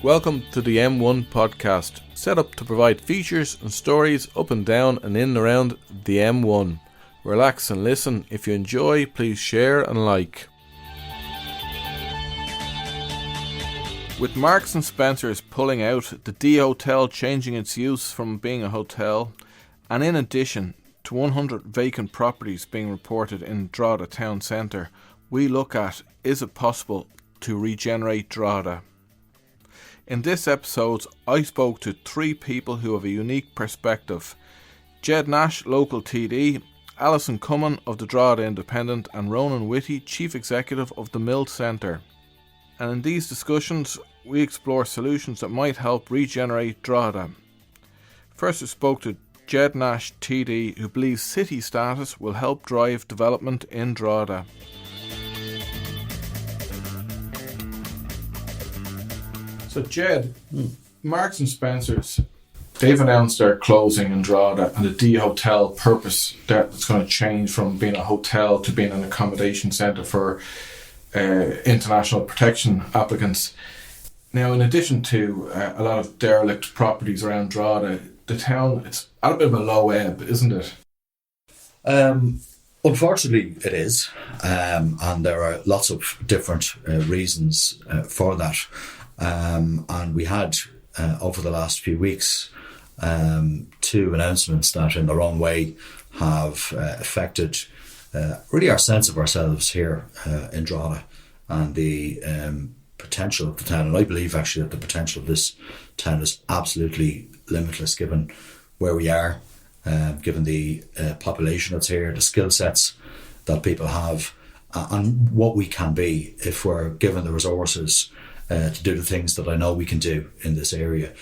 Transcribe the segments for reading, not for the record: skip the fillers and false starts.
Welcome to the M1 podcast, set up to provide features and stories up and down and in and around the M1. Relax and listen. If you enjoy, please share and like. With Marks and Spencer's pulling out, the D Hotel changing its use from being a hotel, and in addition to 100 vacant properties being reported in Drogheda town centre, we look at, is it possible to regenerate Drogheda? In this episode, I spoke to three people who have a unique perspective. Ged Nash local TD, Alison Comyn of the Drogheda Independent, and Ronan Whitty, Chief Executive of the Mill Centre. And in these discussions, we explore solutions that might help regenerate Drogheda. First, I spoke to Ged Nash TD, who believes city status will help drive development in Drogheda. So Ged, Marks and Spencer's, they've announced their closing in Drogheda, and the D Hotel purpose that's going to change from being a hotel to being an accommodation centre for international protection applicants. Now, in addition to a lot of derelict properties around Drogheda, the town, it's at a bit of a low ebb, isn't it? Unfortunately, it is, and there are lots of different reasons for that. And we had, over the last few weeks, two announcements that in their own way have affected really our sense of ourselves here in Drogheda and the potential of the town. And I believe actually that the potential of this town is absolutely limitless given where we are, given the population that's here, the skill sets that people have, and what we can be if we're given the resources to do the things that I know we can do in this area.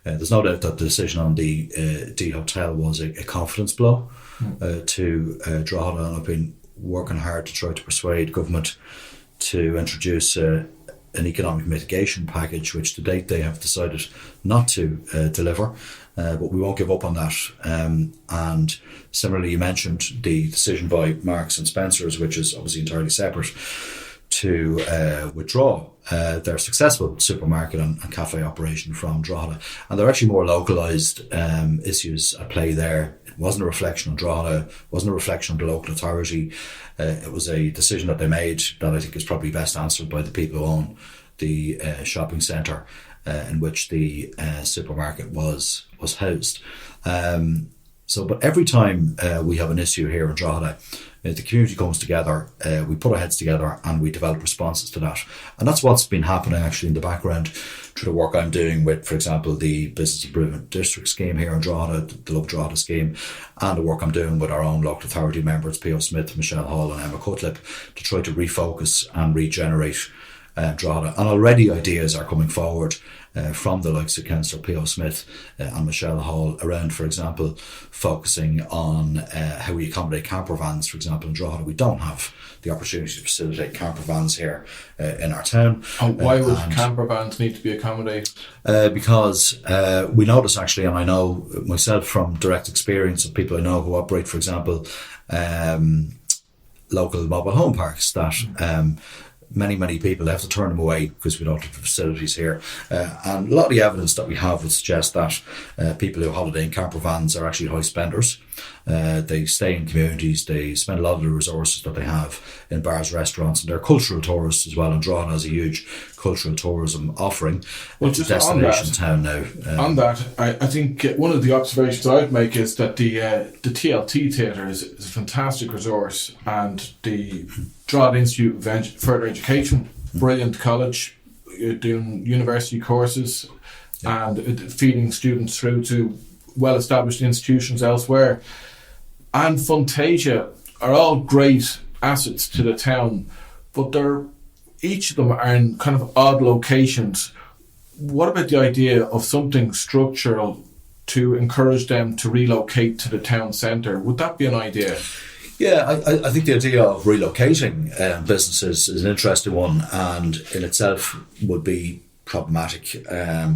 There's no doubt that the decision on the D Hotel was a confidence blow to Drogheda, and I've been working hard to try to persuade government to introduce an economic mitigation package, which to date they have decided not to deliver, but we won't give up on that. And similarly, you mentioned the decision by Marks and Spencer's, which is obviously entirely separate, to withdraw their successful supermarket and cafe operation from Drogheda. And there are actually more localised issues at play there. It wasn't a reflection on Drogheda, it wasn't a reflection on the local authority. It was a decision that they made that I think is probably best answered by the people who own the shopping centre in which the supermarket was housed. But every time we have an issue here in Drogheda, the community comes together, we put our heads together and we develop responses to that. And that's what's been happening actually in the background through the work I'm doing with, for example, the Business Improvement District scheme here in Drogheda, the Love Drogheda scheme, and the work I'm doing with our own local authority members, P.O. Smith, Michelle Hall and Emma Cutlip, to try to refocus and regenerate Drogheda. And already ideas are coming forward from the likes of Councillor P.O. Smith and Michelle Hall around, for example, focusing on how we accommodate camper vans. For example, in Drogheda, we don't have the opportunity to facilitate camper vans here in our town. And why would camper vans need to be accommodated? Because we notice actually, and I know myself from direct experience of people I know who operate, for example, local mobile home parks, that many people have to turn them away because we don't have the facilities here. And a lot of the evidence that we have would suggest that people who holiday in camper vans are actually high spenders. They stay in communities, they spend a lot of the resources that they have in bars, restaurants, and they're cultural tourists as well. And Drogheda has a huge cultural tourism offering. Well, it's a destination town now. On that, I think one of the observations I'd make is that the TLT Theatre is a fantastic resource, and the Drogheda Institute of Further Education, brilliant college, doing university courses and feeding students through to well-established institutions elsewhere. And Funtasia are all great assets to the town, but each of them are in kind of odd locations. What about the idea of something structural to encourage them to relocate to the town centre? Would that be an idea? Yeah, I think the idea of relocating businesses is an interesting one, and in itself would be problematic,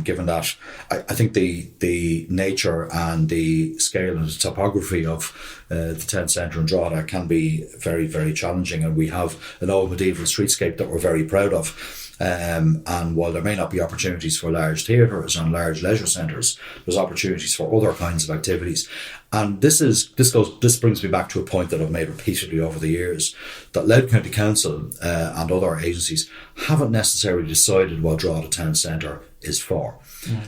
given that I think the nature and the scale and the topography of the town centre in Drogheda can be very, very challenging, and we have an old medieval streetscape that we're very proud of. And while there may not be opportunities for large theatres and large leisure centres, there's opportunities for other kinds of activities. And this brings me back to a point that I've made repeatedly over the years, that Louth County Council and other agencies haven't necessarily decided what Drogheda Town Centre is for.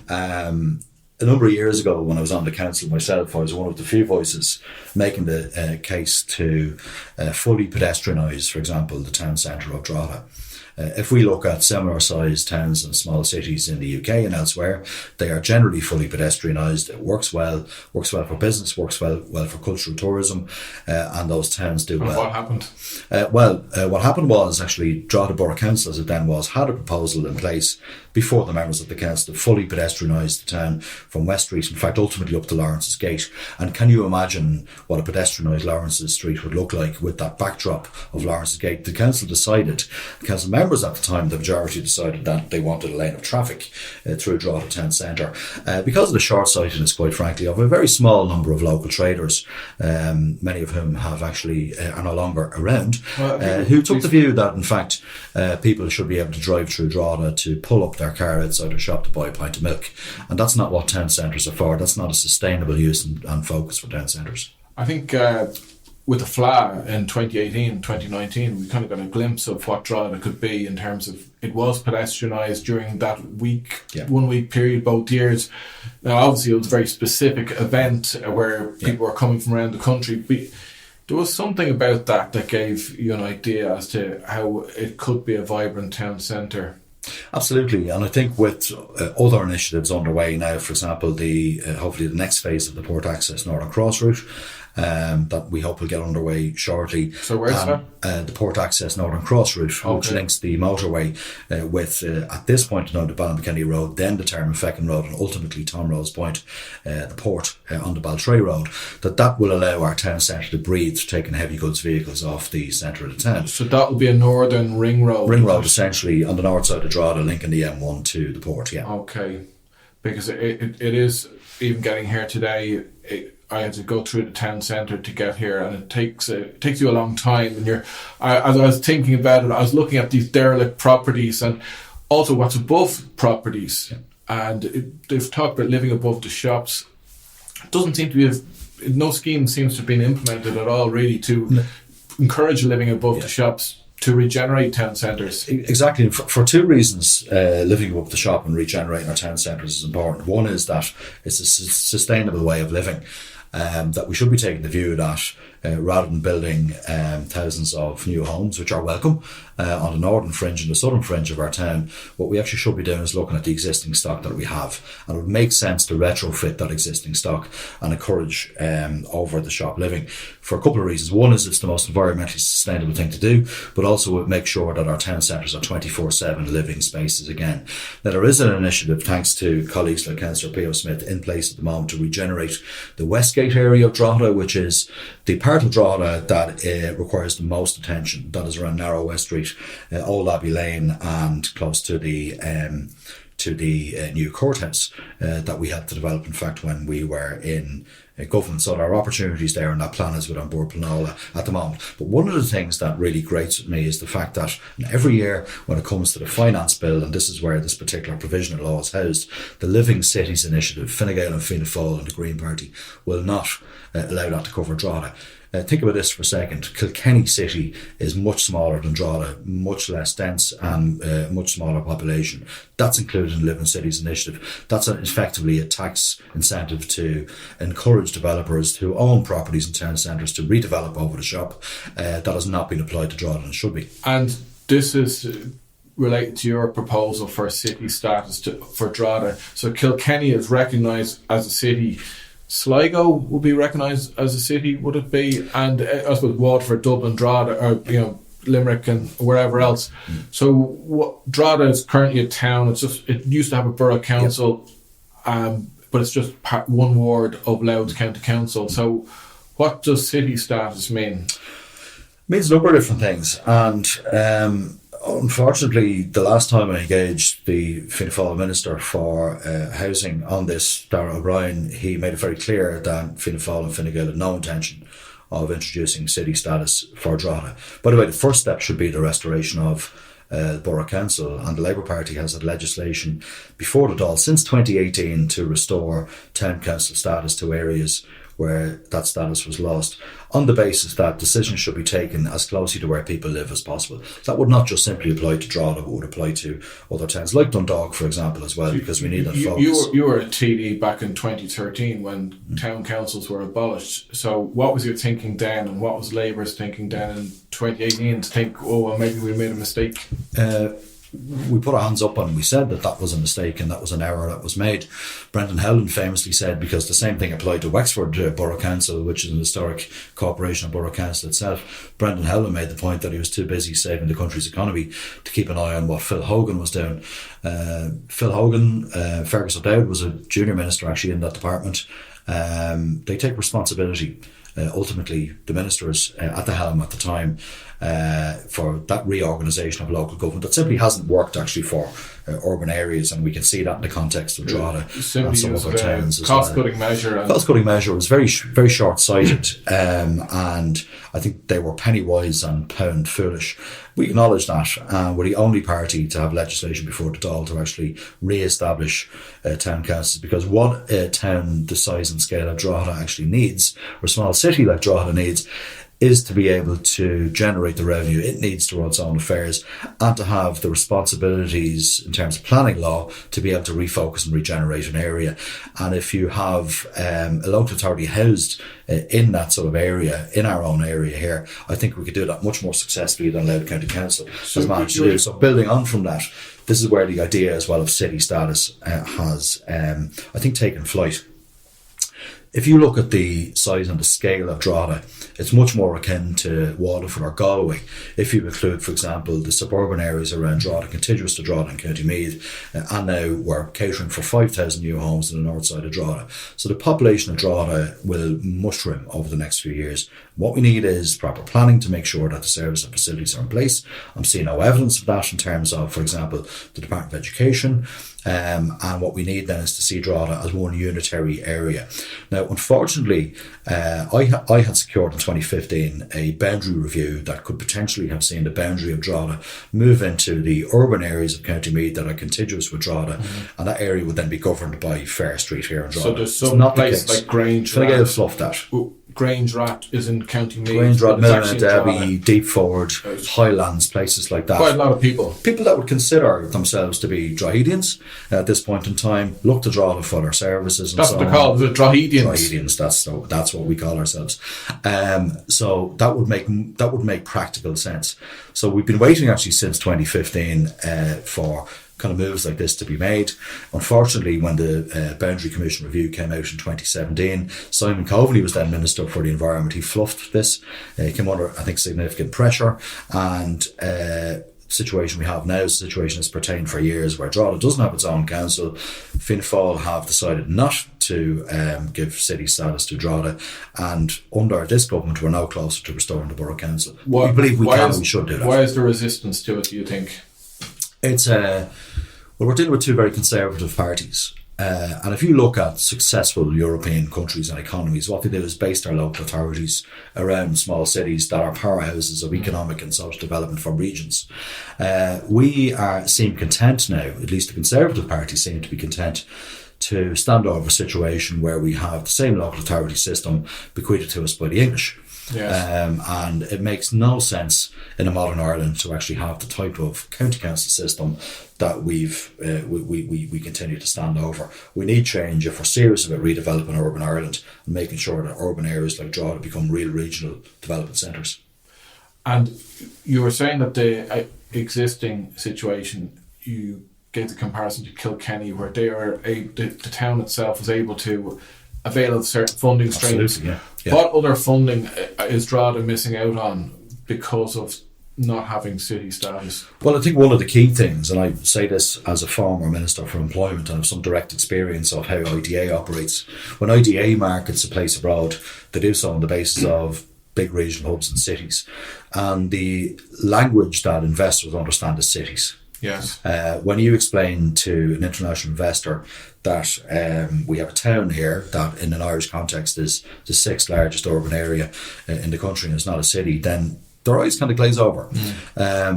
A number of years ago, when I was on the council myself, I was one of the few voices making the case to fully pedestrianise, for example, the town centre of Drogheda. If we look at similar sized towns and small cities in the UK and elsewhere, they are generally fully pedestrianised. It works well for business, works well for cultural tourism, and those towns do well. What happened? What happened was actually Drogheda Borough Council, as it then was, had a proposal in place before the members of the council to fully pedestrianise the town from West Street, in fact ultimately up to Lawrence's Gate. And can you imagine what a pedestrianised Lawrence's Street would look like with that backdrop of Lawrence's Gate? The council members at the time, the majority decided that they wanted a lane of traffic through Drogheda Town Centre. Because of the short-sightedness, quite frankly, of a very small number of local traders, many of whom have actually are no longer around, who took the view that in fact people should be able to drive through Drogheda to pull up their car outside a shop to buy a pint of milk. And that's not what town centres are for. That's not a sustainable use and focus for town centres. I think with the FLA in 2018, 2019, we kind of got a glimpse of what Drogheda could be in terms of it was pedestrianised during that week, 1 week period, both years. Now, obviously, it was a very specific event where people were coming from around the country. But there was something about that gave you an idea as to how it could be a vibrant town centre. Absolutely, and I think with other initiatives underway now, for example, hopefully the next phase of the Port Access Northern Cross route, that we hope will get underway shortly. So where's that? The Port Access Northern Cross route, which links the motorway with, at this point, now the Ballinkenny Road, then the Termonfeckin Road, and ultimately Tom Rose Point, the port on the Baltray Road, that will allow our town centre to breathe, taking heavy goods vehicles off the centre of the town. So that will be a northern ring road? Ring road, essentially, on the north side of Drogheda, linking the M1 to the port, Okay, because it is, even getting here today, I had to go through the town centre to get here, and it takes you a long time. And as I was thinking about it, I was looking at these derelict properties and also what's above properties. And they've talked about living above the shops. It doesn't seem to be no scheme seems to have been implemented at all, really, to encourage living above the shops, to regenerate town centres. Exactly. For two reasons, living above the shop and regenerating our town centres is important. One is that it's a sustainable way of living. That we should be taking the view that rather than building thousands of new homes, which are welcome, on the northern fringe and the southern fringe of our town, what we actually should be doing is looking at the existing stock that we have. And it would make sense to retrofit that existing stock and encourage over the shop living for a couple of reasons. One is it's the most environmentally sustainable thing to do, but also it makes sure that our town centres are 24/7 living spaces again. Now, there is an initiative, thanks to colleagues like Councillor P.O. Smith, in place at the moment to regenerate the Westgate area of Drogheda, which is the part of Drogheda that requires the most attention. That is around Narrow West Street, Old Abbey Lane, and close to the new courthouse that we had to develop, in fact, when we were in government. So there are opportunities there, and that plan is with An Bord Pleanála at the moment. But one of the things that really grates with me is the fact that every year when it comes to the finance bill, and this is where this particular provision of law is housed, the Living Cities Initiative, Fine Gael and Fianna Fáil and the Green Party will not allow that to cover Drogheda. Think about this for a second. Kilkenny City is much smaller than Drogheda, much less dense and much smaller population. That's included in the Living Cities Initiative. That's effectively a tax incentive to encourage developers who own properties in town centres to redevelop over the shop. That has not been applied to Drogheda and should be. And this is related to your proposal for city status for Drogheda. So Kilkenny is recognised as a city. Sligo would be recognised as a city, would it be? And I suppose Waterford, Dublin, Drogheda, or Limerick and wherever else. So Drogheda is currently a town. It used to have a borough council, but it's just one ward of Louth County Council. So what does city status mean? It means a number of different things, and unfortunately, the last time I engaged the Fianna Fáil Minister for Housing on this, Darragh O'Brien, he made it very clear that Fianna Fáil and Fine Gael had no intention of introducing city status for Drogheda. By the way, the first step should be the restoration of Borough Council, and the Labour Party has had legislation before the Dáil since 2018 to restore town council status to areas where that status was lost, on the basis that decisions should be taken as closely to where people live as possible. That would not just simply apply to Drogheda, but would apply to other towns like Dundalk, for example, as well, because we need that focus. You were a TD back in 2013 when town councils were abolished. So what was your thinking then, and what was Labour's thinking then in 2018 to think, oh, well, maybe we made a mistake? We put our hands up and we said that was a mistake and that was an error that was made. Brendan Howland famously said, because the same thing applied to Wexford Borough Council, which is an historic corporation of Borough Council itself. Brendan Howland made the point that he was too busy saving the country's economy to keep an eye on what Phil Hogan was doing. Phil Hogan, Fergus O'Dowd was a junior minister actually in that department. They take responsibility. Ultimately, the ministers at the helm at the time for that reorganisation of local government that simply hasn't worked actually for urban areas, and we can see that in the context of Drogheda and some of our towns as well. Cost-cutting measure. Cost-cutting measure was very, very short-sighted, and I think they were penny wise and pound foolish. We acknowledge that, and we're the only party to have legislation before the Dáil to actually re-establish town councils, because what a town the size and scale of Drogheda actually needs, or a small city like Drogheda needs, is to be able to generate the revenue it needs to run its own affairs, and to have the responsibilities in terms of planning law to be able to refocus and regenerate an area. And if you have a local authority housed in that sort of area, in our own area here, I think we could do that much more successfully than Louth County Council has managed to do. So building on from that, this is where the idea as well of city status has, I think, taken flight. If you look at the size and the scale of Drogheda, it's much more akin to Waterford or Galway. If you include, for example, the suburban areas around Drogheda, contiguous to Drogheda and County Meath, and now we're catering for 5,000 new homes in the north side of Drogheda. So the population of Drogheda will mushroom over the next few years. What we need is proper planning to make sure that the services and facilities are in place. I'm seeing no evidence of that in terms of, for example, the Department of Education. And what we need then is to see Drogheda as one unitary area. Now, unfortunately, I had secured in 2015 a boundary review that could potentially have seen the boundary of Drogheda move into the urban areas of County Meath that are contiguous with Drogheda, and that area would then be governed by Fair Street here in Drogheda. So there's some place like Grange. Can I get a fluff that? Grange Rat is in County Meath. Grange Rat, Millman, Derby, Deepford, Highlands, places like that. Quite a lot of people. People that would consider themselves to be Droghedians at this point in time, look to Drogheda for their services. That's what they're called, the Droghedians. Droghedians, that's what we call ourselves. So that would make practical sense. So we've been waiting actually since 2015 for kind of moves like this to be made. Unfortunately, when the Boundary Commission review came out in 2017, Simon Coveney was then Minister for the Environment. He fluffed this. He came under, I think, significant pressure, and situation we have now is a situation that's pertained for years where Drogheda doesn't have its own council. Fianna Fáil have decided not to give city status to Drogheda, and under this government we're now closer to restoring the borough council. We believe we should do that. Why is there resistance to it, do you think? It's we're dealing with two very conservative parties. And if you look at successful European countries and economies, what they do is base their local authorities around small cities that are powerhouses of economic and social development for regions. We seem content now, at least the Conservative Party seem to be content, to stand over a situation where we have the same local authority system bequeathed to us by the English. Yes. And it makes no sense in a modern Ireland to actually have the type of county council system that we continue to stand over. We need change if we're serious about redeveloping urban Ireland and making sure that urban areas like Drogheda become real regional development centres. And you were saying that the existing situation, you gave the comparison to Kilkenny, where the town itself is able to avail of certain funding streams. Absolutely, yeah. What other funding is Drogheda missing out on because of not having city status? Well, I think one of the key things, and I say this as a former Minister for Employment and have some direct experience of how IDA operates. When IDA markets a place abroad, they do so on the basis of big regional hubs and cities. And the language that investors understand is cities. Yes. When you explain to an international investor that we have a town here that in an Irish context is the sixth largest urban area in the country and it's not a city, then their eyes kind of glaze over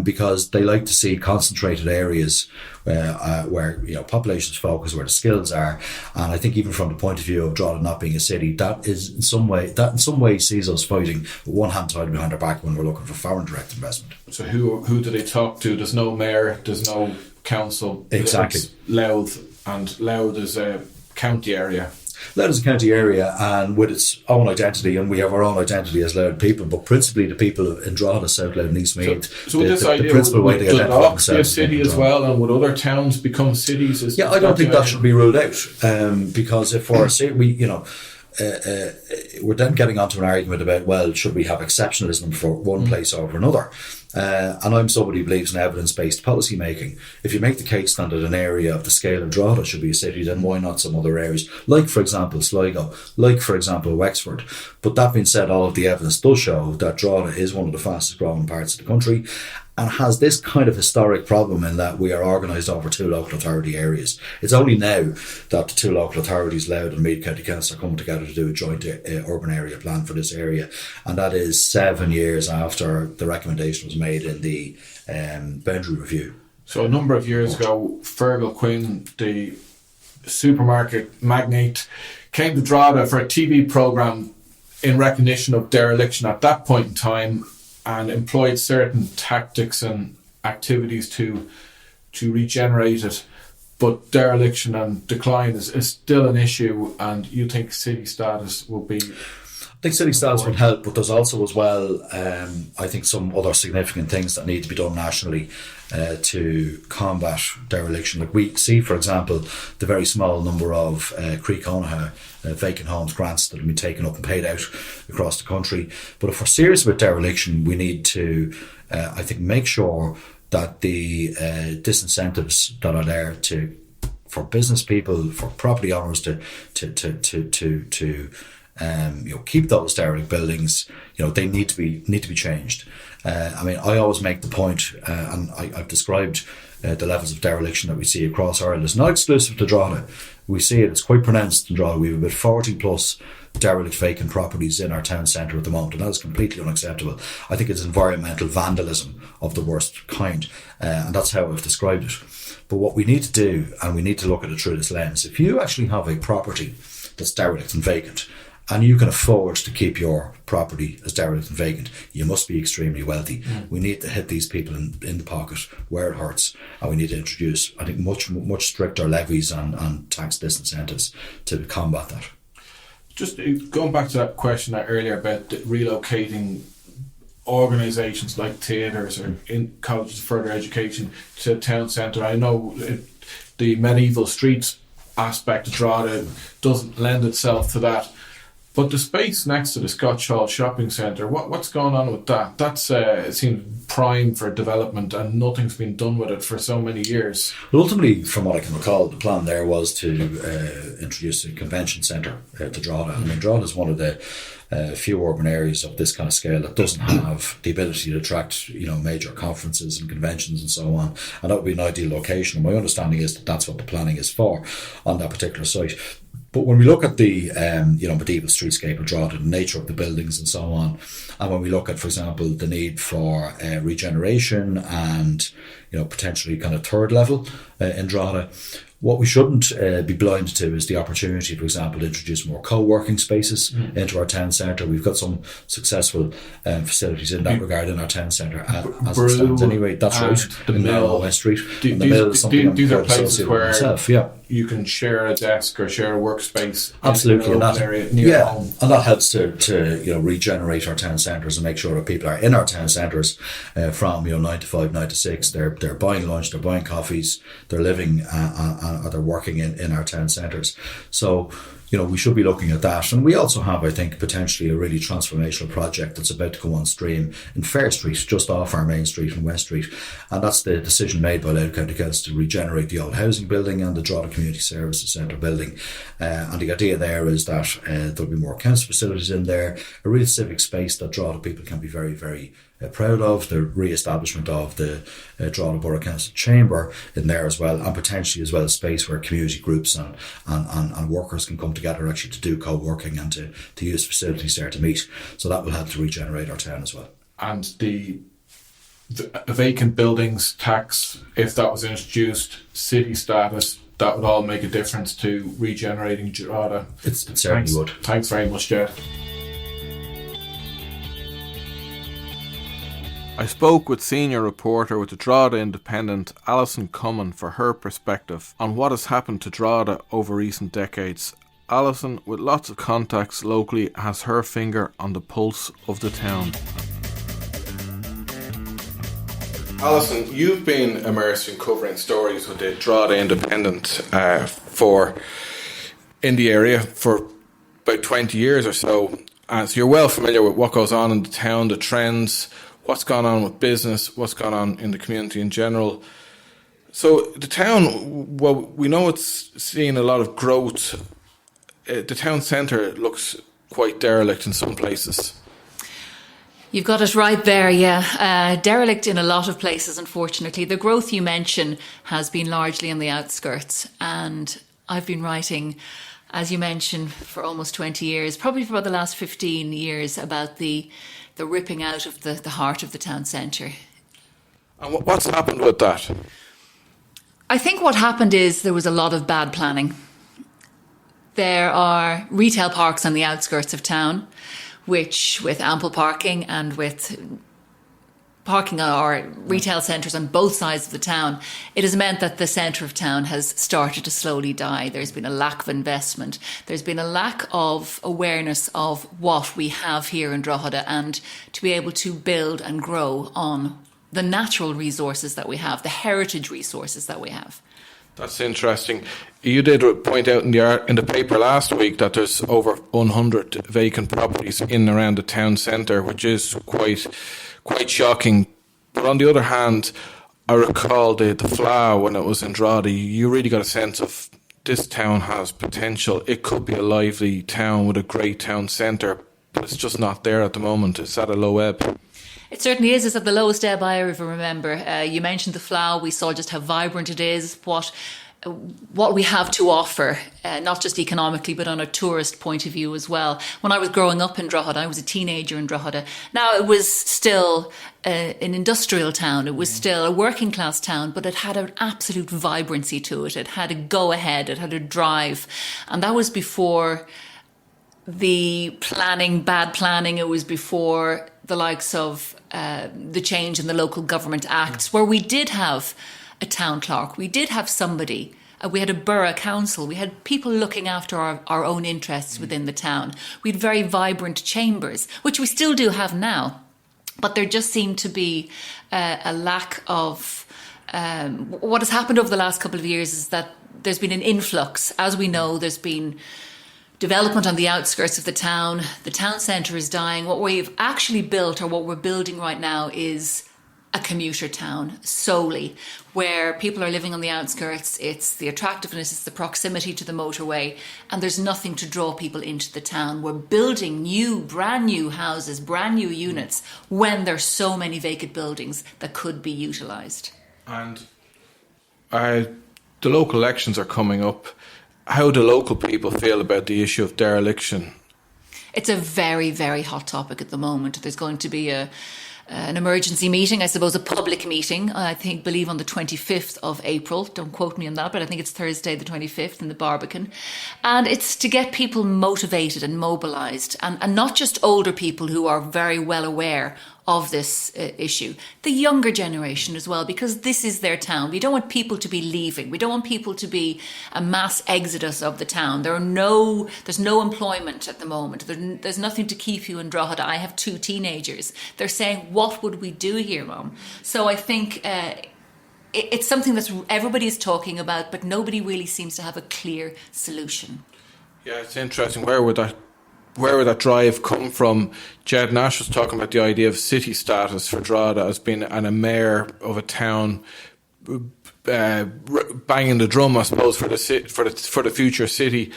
because they like to see concentrated areas where populations focus, where the skills are. And I think even from the point of view of Drogheda not being a city, that in some way sees us fighting with one hand tied behind our back when we're looking for foreign direct investment. So who do they talk to? There's no mayor, there's no council. Exactly. It's Louth, and Louth is a county area. Louth is a county area and with its own identity, and we have our own identity as Louth people, but principally the people in Drogheda, South Louth and East Meath. So with this idea, would Dundalk be a city as well, and would other towns become cities? I don't think that should be ruled out, because if for a city, we're then getting onto an argument about, well, should we have exceptionalism for one place over another? And I'm somebody who believes in evidence-based policy making. If you make the case that an area of the scale of Drogheda should be a city, then why not some other areas? Like, for example, Sligo, like, for example, Wexford. But that being said, all of the evidence does show that Drogheda is one of the fastest growing parts of the country and has this kind of historic problem in that we are organised over two local authority areas. It's only now that the two local authorities, Louth and Meath County Council, are coming together to do a joint urban area plan for this area, and that is 7 years after the recommendation was made in the boundary review. So a number of years ago, Fergal Quinn, the supermarket magnate, came to Drogheda for a TV programme in recognition of dereliction at that point in time, and employed certain tactics and activities to regenerate it. But dereliction and decline is still an issue, and you think city status will be... I think city status would help, but there's also as well, I think, some other significant things that need to be done nationally to combat dereliction. Like we see, for example, the very small number of Creek Onaha vacant homes grants that have been taken up and paid out across the country. But if we're serious about dereliction, we need to, I think, make sure that the disincentives that are there for business people, for property owners to keep those derelict buildings, they need to be changed. I always make the point, and I've described the levels of dereliction that we see across Ireland. It's not exclusive to Drogheda. We see it, it's quite pronounced in Drogheda. We have about 40 plus derelict vacant properties in our town centre at the moment, and that is completely unacceptable. I think it's environmental vandalism of the worst kind, and that's how I've described it. But what we need to do, and we need to look at it through this lens, if you actually have a property that's derelict and vacant, and you can afford to keep your property as derelict and vacant, you must be extremely wealthy. We need to hit these people in the pocket where it hurts, and we need to introduce, I think, much stricter levies and tax disincentives to combat that. Just going back to that question earlier about relocating organisations like theatres or in colleges of further education to a town centre. I know the medieval streets aspect of Drogheda doesn't lend itself to that. But the space next to the Scotch Hall shopping centre, what's going on with that? That's it seems prime for development, and nothing's been done with it for so many years. Well, ultimately, from what I can recall, the plan there was to introduce a convention centre to Drogheda. I mean, Drogheda is one of the few urban areas of this kind of scale that doesn't have the ability to attract, major conferences and conventions and so on. And that would be an ideal location. And my understanding is that that's what the planning is for on that particular site. But when we look at the medieval streetscape of Drogheda, the nature of the buildings and so on, and when we look at, for example, the need for regeneration and potentially kind of third level in Drogheda, what we shouldn't be blind to is the opportunity, for example, to introduce more co-working spaces into our town centre. We've got some successful facilities in that regard in our town centre, as it stands anyway. That's right. The Mill, West Street. The Mill is something these are places where myself, you can share a desk or share a workspace. Absolutely, in an area near home. And that helps to regenerate our town centres and make sure that people are in our town centres from 9 to 5, 9 to 6. They're buying lunch, they're buying coffees, they're living or they're working in our town centres. So we should be looking at that. And we also have, I think, potentially a really transformational project that's about to come on stream in Fair Street, just off our main street in West Street. And that's the decision made by Louth County Council to regenerate the old housing building and the Drogheda Community Services Centre building. And the idea there is that there'll be more council facilities in there, a real civic space that Drogheda people can be very, very proud of, the re-establishment of the Drogheda Borough Council chamber in there as well, and potentially as well a space where community groups and workers can come together actually to do co-working and to use facilities there to meet. So that will help to regenerate our town as well. and the vacant buildings tax, if that was introduced, city status, that would all make a difference to regenerating Drogheda. It certainly would. Thanks very much, Ged. I spoke with senior reporter with the Drogheda Independent Alison Comyn for her perspective on what has happened to Drogheda over recent decades. Alison, with lots of contacts locally, has her finger on the pulse of the town. Alison, you've been immersed in covering stories with the Drogheda Independent in the area for about 20 years or so. So you're well familiar with what goes on in the town, the trends, what's gone on with business, what's gone on in the community in general. So the town, well, we know it's seeing a lot of growth. The town centre looks quite derelict in some places. You've got it right there, yeah. Derelict in a lot of places, unfortunately. The growth you mention has been largely on the outskirts. And I've been writing, as you mentioned, for almost 20 years, probably for about the last 15 years, about the ripping out of the heart of the town centre. And what's happened with that? I think what happened is there was a lot of bad planning. There are retail parks on the outskirts of town, which, with ample parking and with parking or retail centres on both sides of the town, it has meant that the centre of town has started to slowly die. There's been a lack of investment. There's been a lack of awareness of what we have here in Drogheda, and to be able to build and grow on the natural resources that we have, the heritage resources that we have. That's interesting. You did point out in the paper last week that there's over 100 vacant properties in and around the town centre, which is quite shocking. But on the other hand, I recall the Fla when it was in Drogheda. You really got a sense of this town has potential. It could be a lively town with a great town centre, but it's just not there at the moment. It's at a low ebb. It certainly is. It's at the lowest ebb I ever remember. You mentioned the Flow. We saw just how vibrant it is, what we have to offer, not just economically, but on a tourist point of view as well. When I was growing up in Drogheda, I was a teenager in Drogheda. Now, it was still an industrial town. It was still a working class town, but it had an absolute vibrancy to it. It had a go ahead. It had a drive. And that was before the bad planning. It was before the likes of the change in the Local Government Acts, where we did have a town clerk, we did have somebody, we had a borough council, we had people looking after our own interests within the town. We had very vibrant chambers, which we still do have now, but there just seemed to be a lack of... what has happened over the last couple of years is that there's been an influx. As we know, there's been development on the outskirts of the town centre is dying. What we've actually built, or what we're building right now, is a commuter town solely, where people are living on the outskirts. It's the attractiveness, it's the proximity to the motorway, and there's nothing to draw people into the town. We're building brand new houses, brand new units, when there's so many vacant buildings that could be utilised. And the local elections are coming up. How do local people feel about the issue of dereliction? It's a very, very hot topic at the moment. There's going to be an emergency meeting, I suppose, a public meeting, believe on the 25th of April. Don't quote me on that, but I think it's Thursday the 25th in the Barbican. And it's to get people motivated and mobilised, and not just older people who are very well aware of this issue. The younger generation as well, because this is their town. We don't want people to be leaving. We don't want people to be a mass exodus of the town. There's no employment at the moment. There's nothing to keep you in Drogheda. I have 2 teenagers. They're saying, what would we do here, Mum? So I think it's something that everybody is talking about, but nobody really seems to have a clear solution. Yeah, it's interesting. Where would that drive come from? Ged Nash was talking about the idea of city status for Drogheda as being a mayor of a town, banging the drum, I suppose, for the future city.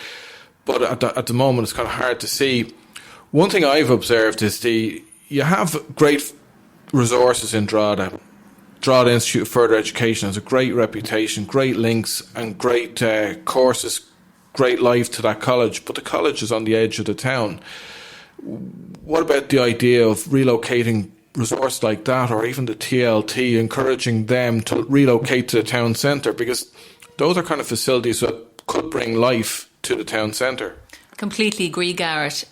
But at the moment, it's kind of hard to see. One thing I've observed is you have great resources in Drogheda. Drogheda Institute of Further Education has a great reputation, great links, and great courses. Great life to that college, but the college is on the edge of the town. What about the idea of relocating resource like that, or even the TLT, encouraging them to relocate to the town centre, because those are kind of facilities that could bring life to the town centre. Completely agree, Garrett.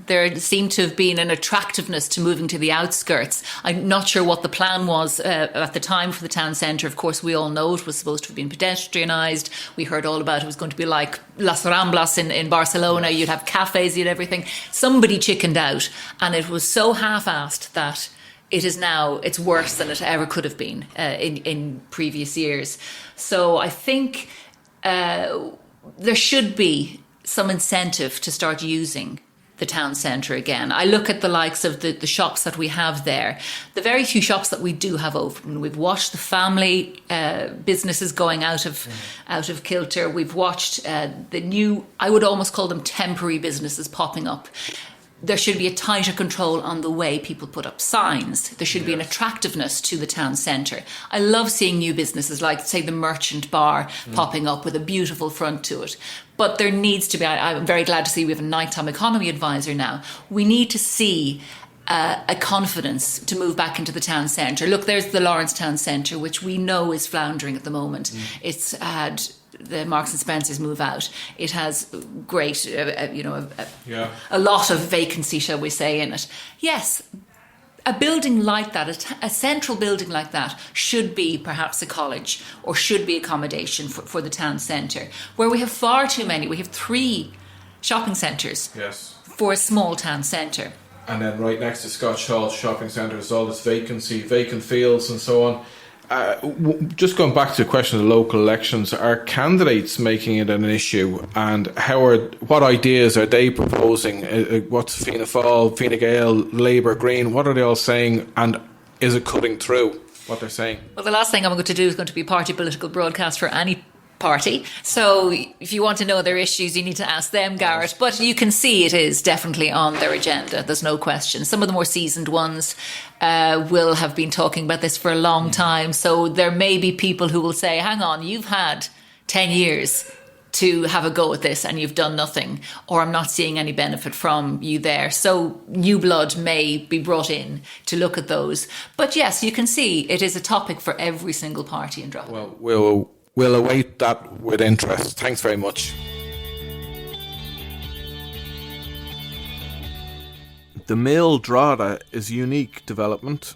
There seemed to have been an attractiveness to moving to the outskirts. I'm not sure what the plan was at the time for the town centre. Of course, we all know it was supposed to have been pedestrianised. We heard all about it was going to be like Las Ramblas in Barcelona. Yes. You'd have cafes, you'd everything. Somebody chickened out, and it was so half-assed that it's worse than it ever could have been in previous years. So I think there should be some incentive to start using the town centre again. I look at the likes of the shops that we have there, the very few shops that we do have open. We've watched the family businesses going out of kilter. We've watched the new, I would almost call them temporary businesses popping up. There should be a tighter control on the way people put up signs. There should be an attractiveness to the town centre. I love seeing new businesses like, say, the Merchant Bar popping up with a beautiful front to it. But there needs to be, I'm very glad to see we have a nighttime economy advisor now. We need to see a confidence to move back into the town centre. Look, there's the Lawrence Town Centre, which we know is floundering at the moment. It's had the Marks and Spencer's move out. It has great, a lot of vacancy, shall we say, in it. Yes, a building like that, a central building like that, should be perhaps a college or should be accommodation for the town centre, where we have far too many. We have 3 shopping centres for a small town centre. And then right next to Scotch Hall shopping centre is all this vacancy, vacant fields and so on. Just going back to the question of the local elections, are candidates making it an issue, and what ideas are they proposing? What's Fianna Fáil, Fine Gael, Labour, Green? What are they all saying, and is it cutting through what they're saying? Well, the last thing I'm going to do is going to be party political broadcast for any party. So if you want to know their issues, you need to ask them, Garrett. But you can see it is definitely on their agenda. There's no question. Some of the more seasoned ones will have been talking about this for a long time. So there may be people who will say, hang on, you've had 10 years to have a go at this and you've done nothing, or I'm not seeing any benefit from you there. So new blood may be brought in to look at those. But yes, you can see it is a topic for every single party in Drogheda. Well, we'll await that with interest. Thanks very much. The Mill Drogheda is a unique development,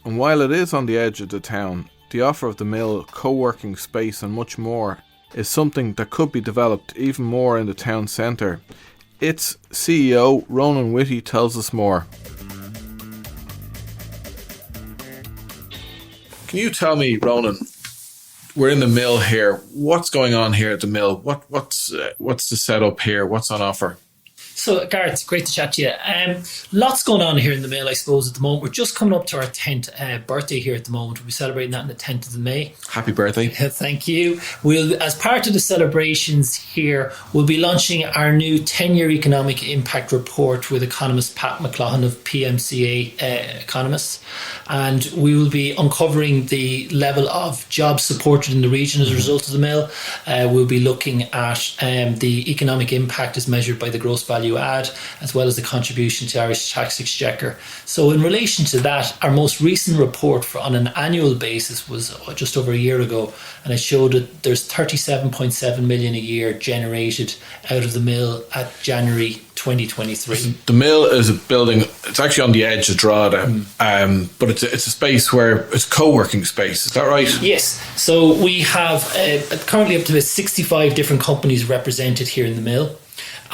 and while it is on the edge of the town, the offer of the Mill co-working space and much more is something that could be developed even more in the town centre. Its CEO, Ronan Whitty, tells us more. Can you tell me, Ronan, we're in the Mill here. What's going on here at the Mill? What's the setup here? What's on offer? So, Gareth, it's great to chat to you. Lots going on here in the Mill, I suppose, at the moment. We're just coming up to our 10th birthday here at the moment. We'll be celebrating that on the 10th of May. Happy birthday. Thank you. As part of the celebrations here, we'll be launching our new 10-year economic impact report with economist Pat McLaughlin of PMCA Economists. And we will be uncovering the level of jobs supported in the region as a result of the Mill. We'll be looking at the economic impact as measured by the gross value add, as well as the contribution to Irish tax exchequer. So in relation to that, our most recent report on an annual basis was just over a year ago, and it showed that there's 37.7 million a year generated out of the Mill at January 2023. The Mill is a building, it's actually on the edge of Drogheda, but it's a space where it's co-working space, is that right? Yes, so we have currently up to 65 different companies represented here in the Mill.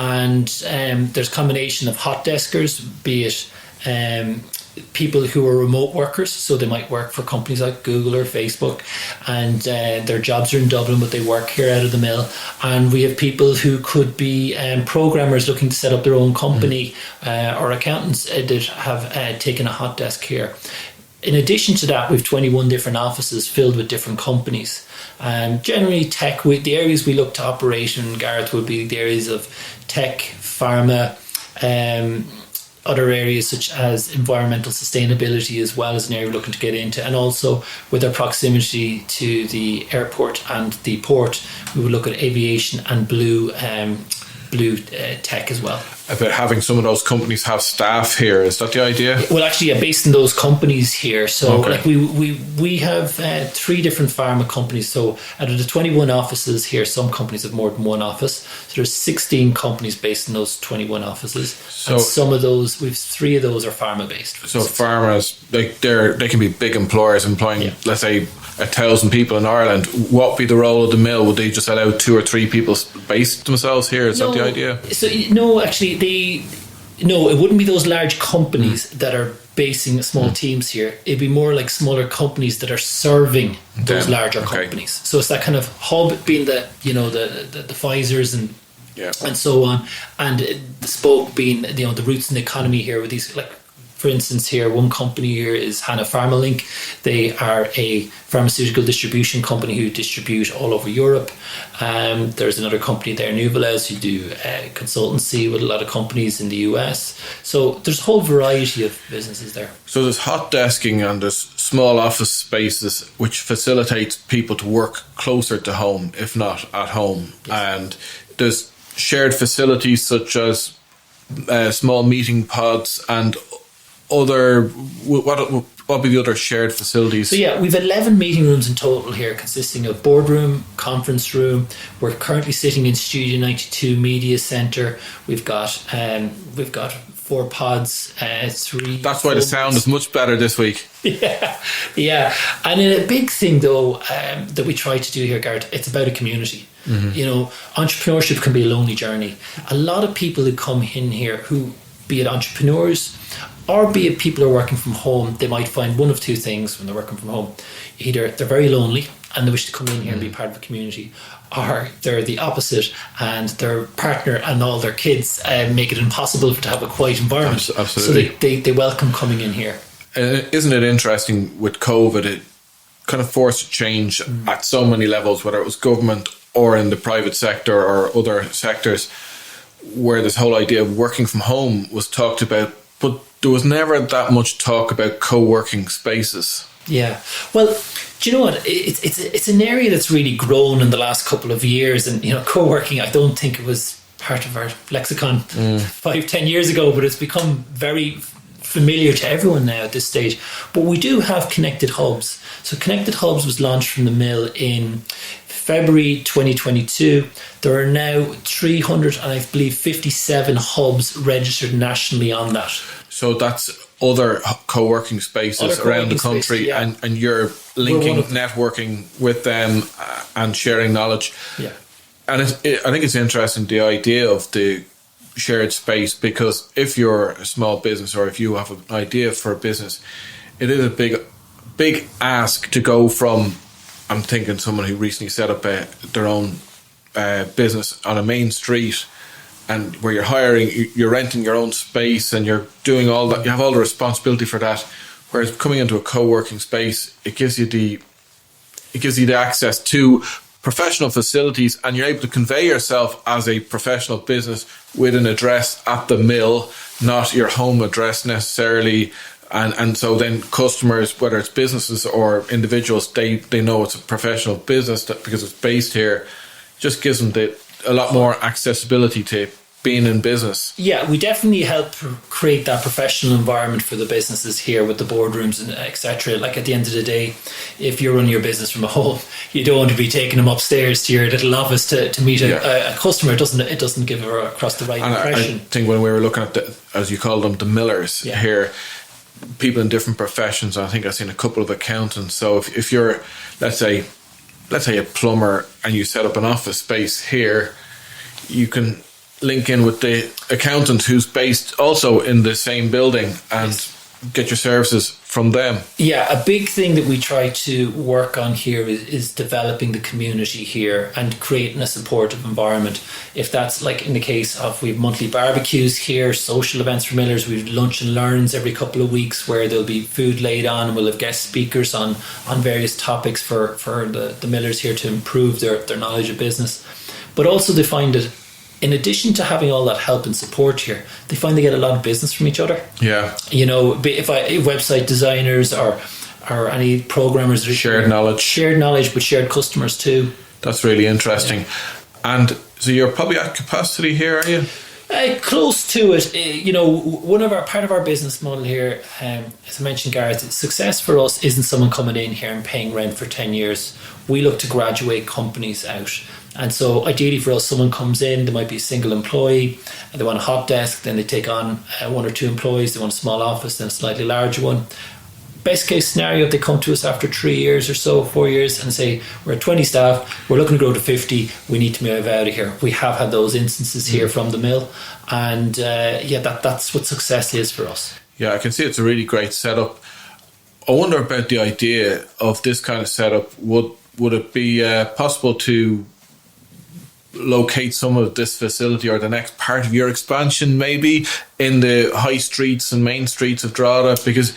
And there's a combination of hot deskers, be it people who are remote workers, so they might work for companies like Google or Facebook, and their jobs are in Dublin, but they work here out of the Mill. And we have people who could be programmers looking to set up their own company, or accountants that have taken a hot desk here. In addition to that, we've 21 different offices filled with different companies. Generally tech, the areas we look to operate in, Gareth, would be the areas of tech, pharma, other areas such as environmental sustainability as well as an area we're looking to get into. And also with our proximity to the airport and the port, we would look at aviation and blue tech as well. about having some of those companies have staff here. Is that the idea? Well, actually, based in those companies here. So, Okay. like we have 3 different pharma companies. So, out of the 21 offices here, some companies have more than one office. So, there's 16 companies based in those 21 offices. So- and some of those, we've 3 of those are pharma based. So farmers, like they can be big employers employing, Yeah. let's say, 1,000 people in Ireland. What would be the role of the mill? Would they just allow 2 or 3 people base themselves here? Is that the idea? So no, actually, it wouldn't be those large companies that are basing small teams here. It'd be more like smaller companies that are serving those Them, larger okay. companies. So it's that kind of hub, being the Pfizers and Yeah. and so on, and the spoke being the roots in the economy here with these, like, for instance, here one company here is Hana Pharmalink. They are a pharmaceutical distribution company who distribute all over Europe. There's another company there, Nuvalez, who do consultancy with a lot of companies in the US. So there's a whole variety of businesses there. So there's hot desking and there's small office spaces which facilitates people to work closer to home, if not at home. Yes. And there's shared facilities such as small meeting pods and other. What would be the other shared facilities? So yeah, we've 11 meeting rooms in total here, consisting of boardroom, conference room. We're currently sitting in Studio 92 Media Centre. We've got 4 pods, 3. That's why the sound is much better this week. Yeah. And a big thing though that we try to do here, Gareth, it's about a community. Entrepreneurship can be a lonely journey. A lot of people who come in here, who be it entrepreneurs or be it people who are working from home, they might find one of 2 things when they're working from home. Either they're very lonely and they wish to come in here and be part of a community, or they're the opposite and their partner and all their kids make it impossible to have a quiet environment. Absolutely. So they welcome coming in here. Isn't it interesting with COVID? It kind of forced change at so many levels, whether it was government or in the private sector or other sectors, where this whole idea of working from home was talked about, but there was never that much talk about co-working spaces. Yeah. Well, do you know what? It's an area that's really grown in the last couple of years, and co-working, I don't think it was part of our lexicon 5-10 years ago, but it's become very familiar to everyone now at this stage. But we do have Connected Hubs. So Connected Hubs was launched from the Mill in February 2022. There are now 357 hubs registered nationally on that. So that's other co-working spaces around the country, spaces, yeah. and you're linking, networking with them and sharing knowledge. Yeah. And I think it's interesting, the idea of the shared space, because if you're a small business or if you have an idea for a business, it is a big ask to go from, I'm thinking someone who recently set up their own business on a main street, and where you're renting your own space and you're doing all that, you have all the responsibility for that. Whereas coming into a co-working space, it gives you the access to professional facilities, and you're able to convey yourself as a professional business with an address at the mill, not your home address necessarily. And so then customers, whether it's businesses or individuals, they know it's a professional business because it's based here. Just gives them a lot more accessibility to being in business. Yeah, we definitely help create that professional environment for the businesses here with the boardrooms and etc. Like, at the end of the day, if you're running your business from home, you don't want to be taking them upstairs to your little office to meet a customer. It doesn't give across the right impression. I think when we were looking at as you call them, the millers here, people in different professions, I think I've seen a couple of accountants. So if you're, let's say a plumber, and you set up an office space here, you can link in with the accountant who's based also in the same building and get your services from them. Yeah, a big thing that we try to work on here is developing the community here and creating a supportive environment. If that's like in the case of, we have monthly barbecues here, social events for millers, we have lunch and learns every couple of weeks where there'll be food laid on, and we'll have guest speakers on various topics for the millers here to improve their knowledge of business. But also they find that in addition to having all that help and support here, they find they get a lot of business from each other. Yeah. If website designers or any programmers, shared knowledge, but shared customers too. That's really interesting. And so you're probably at capacity here, are you? Close to it. Part of our business model here, as I mentioned, Gareth, success for us isn't someone coming in here and paying rent for 10 years. We look to graduate companies out. And so ideally for us, someone comes in, they might be a single employee, they want a hot desk, then they take on 1 or 2 employees, they want a small office, then a slightly larger one. Best case scenario, if they come to us after 3 years or so, 4 years, and say, we're at 20 staff, we're looking to grow to 50, we need to move out of here. We have had those instances here from the mill, and that's what success is for us. Yeah, I can see it's a really great setup. I wonder about the idea of this kind of setup. Would it be possible to locate some of this facility or the next part of your expansion maybe in the high streets and main streets of Drogheda? Because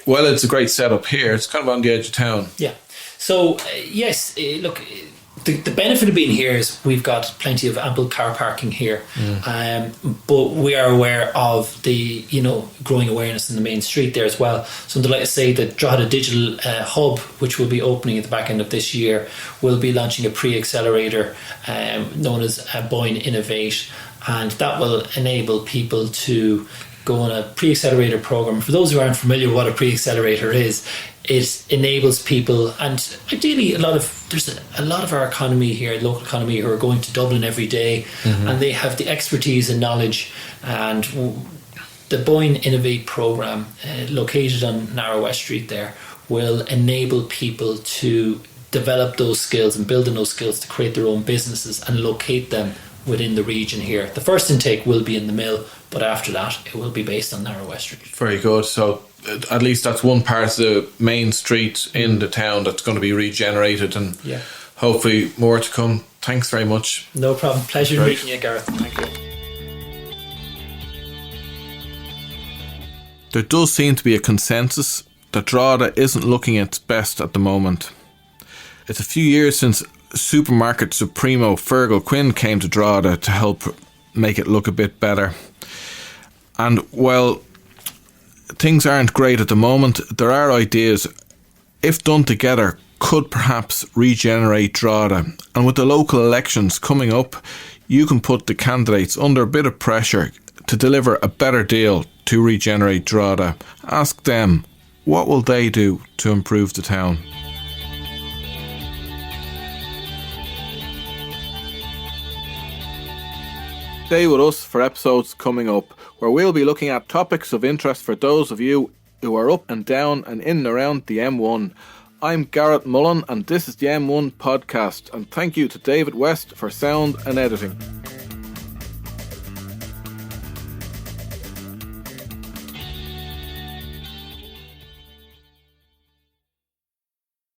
well, it's a great setup here. It's kind of on the edge of town. Yeah. So, yes, look, the benefit of being here is we've got plenty of ample car parking here. But we are aware of the, growing awareness in the main street there as well. So I'd like to say that Drogheda Digital Hub, which will be opening at the back end of this year, will be launching a pre-accelerator known as Boyne Innovate. And that will enable people to go on a pre-accelerator program. For those who aren't familiar with what a pre-accelerator is, it enables people, and ideally there's a lot of our economy here, local economy, who are going to Dublin every day, and they have the expertise and knowledge. And the Boyne Innovate program, located on Narrow West Street there, will enable people to develop those skills and build on those skills to create their own businesses and locate them within the region here. The first intake will be in the mill, but after that it will be based on Narrow West Street. Very good. So at least that's one part of the main street in the town that's going to be regenerated, and hopefully more to come. Thanks very much. No problem. Pleasure meeting you, Gareth. Thank you. There does seem to be a consensus that Drogheda isn't looking its best at the moment. It's a few years since supermarket supremo Fergal Quinn came to Drogheda to help make it look a bit better. And while things aren't great at the moment, there are ideas, if done together, could perhaps regenerate Drogheda. And with the local elections coming up, you can put the candidates under a bit of pressure to deliver a better deal to regenerate Drogheda. Ask them, what will they do to improve the town? Stay with us for episodes coming up, where we'll be looking at topics of interest for those of you who are up and down and in and around the M1. I'm Garrett Mullen, and this is the M1 podcast, and thank you to David West for sound and editing.